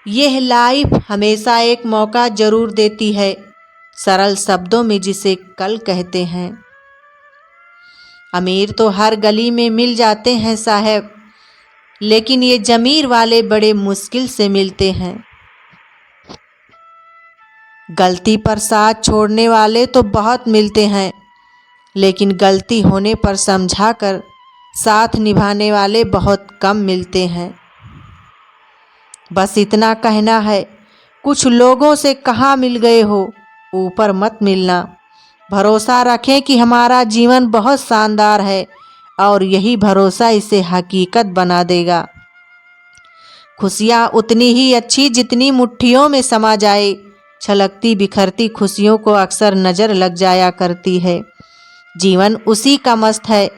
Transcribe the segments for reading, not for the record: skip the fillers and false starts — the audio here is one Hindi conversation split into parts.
यह लाइफ हमेशा एक मौका जरूर देती है, सरल शब्दों में जिसे कल कहते हैं। अमीर तो हर गली में मिल जाते हैं साहब, लेकिन ये जमीर वाले बड़े मुश्किल से मिलते हैं। गलती पर साथ छोड़ने वाले तो बहुत मिलते हैं, लेकिन गलती होने पर समझाकर साथ निभाने वाले बहुत कम मिलते हैं। बस इतना कहना है, कुछ लोगों से कहाँ मिल गए हो, ऊपर मत मिलना। भरोसा रखें कि हमारा जीवन बहुत शानदार है और यही भरोसा इसे हकीकत बना देगा। खुशियाँ उतनी ही अच्छी जितनी मुट्ठियों में समा जाए। छलकती बिखरती खुशियों को अक्सर नज़र लग जाया करती है। जीवन उसी का मस्त है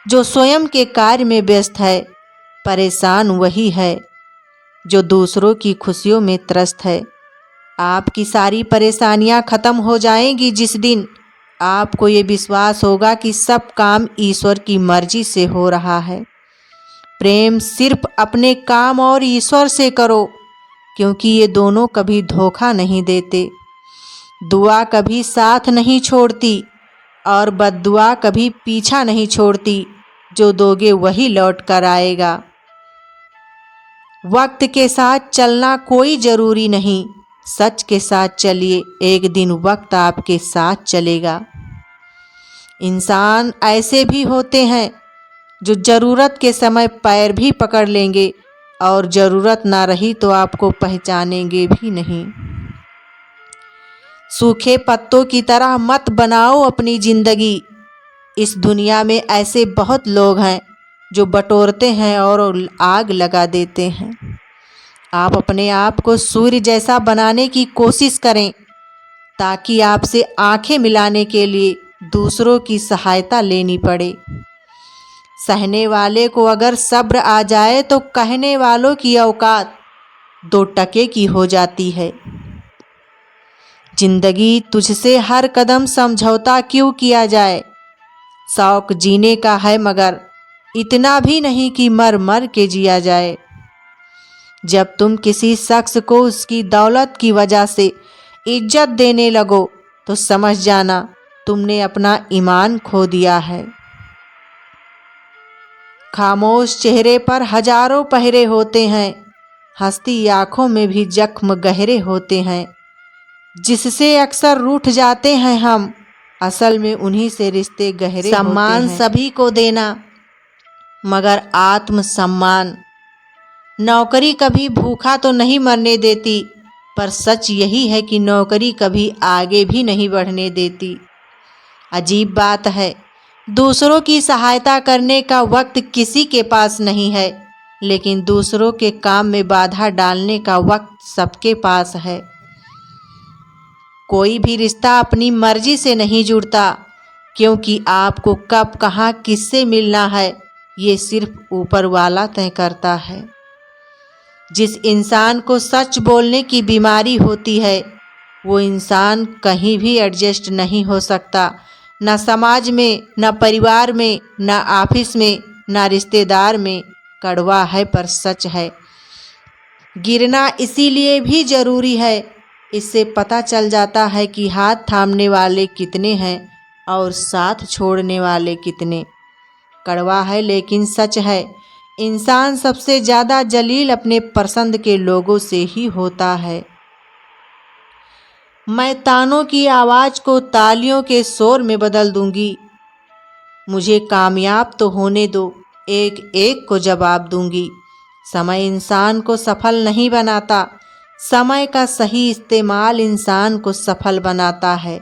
जो स्वयं के कार्य में व्यस्त है। परेशान वही है जो दूसरों की खुशियों में त्रस्त है। आपकी सारी परेशानियां खत्म हो जाएंगी जिस दिन आपको ये विश्वास होगा कि सब काम ईश्वर की मर्जी से हो रहा है। प्रेम सिर्फ अपने काम और ईश्वर से करो, क्योंकि ये दोनों कभी धोखा नहीं देते। दुआ कभी साथ नहीं छोड़ती और बद्दुआ कभी पीछा नहीं छोड़ती। जो दोगे वही लौट कर आएगा। वक्त के साथ चलना कोई ज़रूरी नहीं, सच के साथ चलिए, एक दिन वक्त आपके साथ चलेगा। इंसान ऐसे भी होते हैं जो ज़रूरत के समय पैर भी पकड़ लेंगे और ज़रूरत ना रही तो आपको पहचानेंगे भी नहीं। सूखे पत्तों की तरह मत बनाओ अपनी ज़िंदगी। इस दुनिया में ऐसे बहुत लोग हैं जो बटोरते हैं और आग लगा देते हैं। आप अपने आप को सूर्य जैसा बनाने की कोशिश करें, ताकि आपसे आंखें मिलाने के लिए दूसरों की सहायता लेनी पड़े। सहने वाले को अगर सब्र आ जाए तो कहने वालों की औकात 2 टके की हो जाती है। जिंदगी तुझसे हर कदम समझौता क्यों किया जाए। शौक जीने का है मगर इतना भी नहीं कि मर मर के जिया जाए। जब तुम किसी शख्स को उसकी दौलत की वजह से इज्जत देने लगो तो समझ जाना तुमने अपना ईमान खो दिया है। खामोश चेहरे पर हजारों पहरे होते हैं, हंसती आंखों में भी जख्म गहरे होते हैं। जिससे अक्सर रूठ जाते हैं हम, असल में उन्हीं से रिश्ते गहरे होते हैं। सम्मान सभी को देना, मगर आत्म सम्मान। नौकरी कभी भूखा तो नहीं मरने देती, पर सच यही है कि नौकरी कभी आगे भी नहीं बढ़ने देती। अजीब बात है, दूसरों की सहायता करने का वक्त किसी के पास नहीं है, लेकिन दूसरों के काम में बाधा डालने का वक्त सबके पास है। कोई भी रिश्ता अपनी मर्जी से नहीं जुड़ता, क्योंकि आपको कब कहाँ किससे मिलना है ये सिर्फ ऊपर वाला तय करता है। जिस इंसान को सच बोलने की बीमारी होती है, वो इंसान कहीं भी एडजस्ट नहीं हो सकता। न समाज में, न परिवार में, न ऑफिस में, न रिश्तेदार में। कड़वा है पर सच है। गिरना इसीलिए भी ज़रूरी है, इससे पता चल जाता है कि हाथ थामने वाले कितने हैं और साथ छोड़ने वाले कितने। कड़वा है लेकिन सच है, इंसान सबसे ज़्यादा जलील अपने पसंद के लोगों से ही होता है। मैं तानों की आवाज़ को तालियों के शोर में बदल दूंगी। मुझे कामयाब तो होने दो, एक एक को जवाब दूंगी। समय इंसान को सफल नहीं बनाता, समय का सही इस्तेमाल इंसान को सफल बनाता है।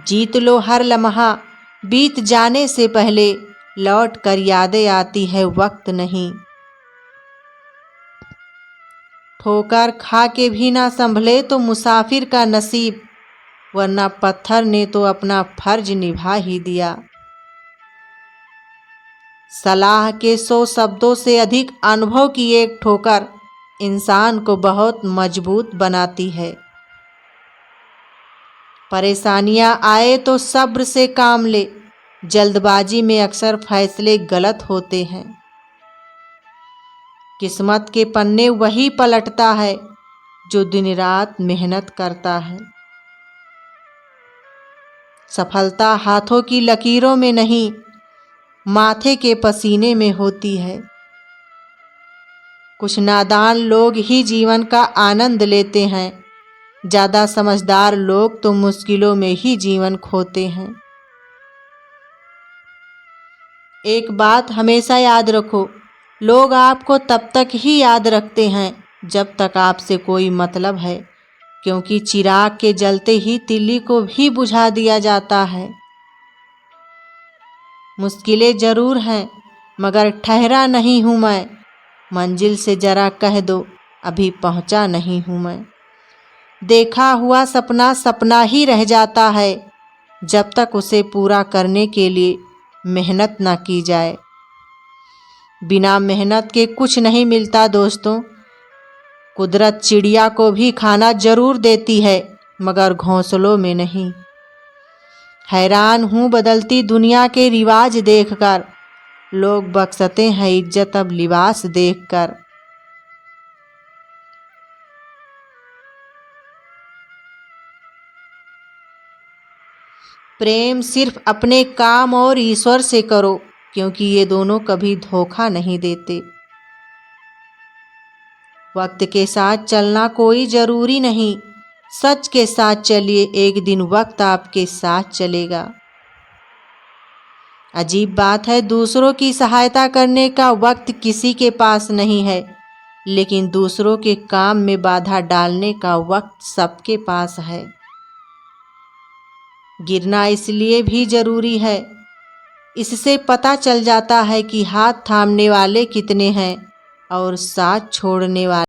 जीत लो हर लम्हा, बीत जाने से पहले लौट कर यादें आती है, वक्त नहीं। ठोकर खा के भी ना संभले तो मुसाफिर का नसीब, वरना पत्थर ने तो अपना फर्ज निभा ही दिया। सलाह के 100 शब्दों से अधिक अनुभव की एक ठोकर इंसान को बहुत मजबूत बनाती है। परेशानियां आए तो सब्र से काम ले, जल्दबाजी में अक्सर फैसले गलत होते हैं। किस्मत के पन्ने वही पलटता है जो दिन रात मेहनत करता है। सफलता हाथों की लकीरों में नहीं, माथे के पसीने में होती है। कुछ नादान लोग ही जीवन का आनंद लेते हैं, ज़्यादा समझदार लोग तो मुश्किलों में ही जीवन खोते हैं। एक बात हमेशा याद रखो, लोग आपको तब तक ही याद रखते हैं जब तक आपसे कोई मतलब है, क्योंकि चिराग के जलते ही तिल्ली को भी बुझा दिया जाता है। मुश्किलें जरूर हैं मगर ठहरा नहीं हूँ मैं, मंजिल से जरा कह दो अभी पहुँचा नहीं हूँ मैं। देखा हुआ सपना सपना ही रह जाता है जब तक उसे पूरा करने के लिए मेहनत ना की जाए। बिना मेहनत के कुछ नहीं मिलता दोस्तों। कुदरत चिड़िया को भी खाना जरूर देती है मगर घोंसलों में नहीं। हैरान हूँ बदलती दुनिया के रिवाज देखकर, लोग बख्शते हैं इज्जत अब लिबास देखकर। प्रेम सिर्फ अपने काम और ईश्वर से करो, क्योंकि ये दोनों कभी धोखा नहीं देते। वक्त के साथ चलना कोई ज़रूरी नहीं, सच के साथ चलिए, एक दिन वक्त आपके साथ चलेगा। अजीब बात है, दूसरों की सहायता करने का वक्त किसी के पास नहीं है, लेकिन दूसरों के काम में बाधा डालने का वक्त सबके पास है। गिरना इसलिए भी ज़रूरी है, इससे पता चल जाता है कि हाथ थामने वाले कितने हैं और साथ छोड़ने वाले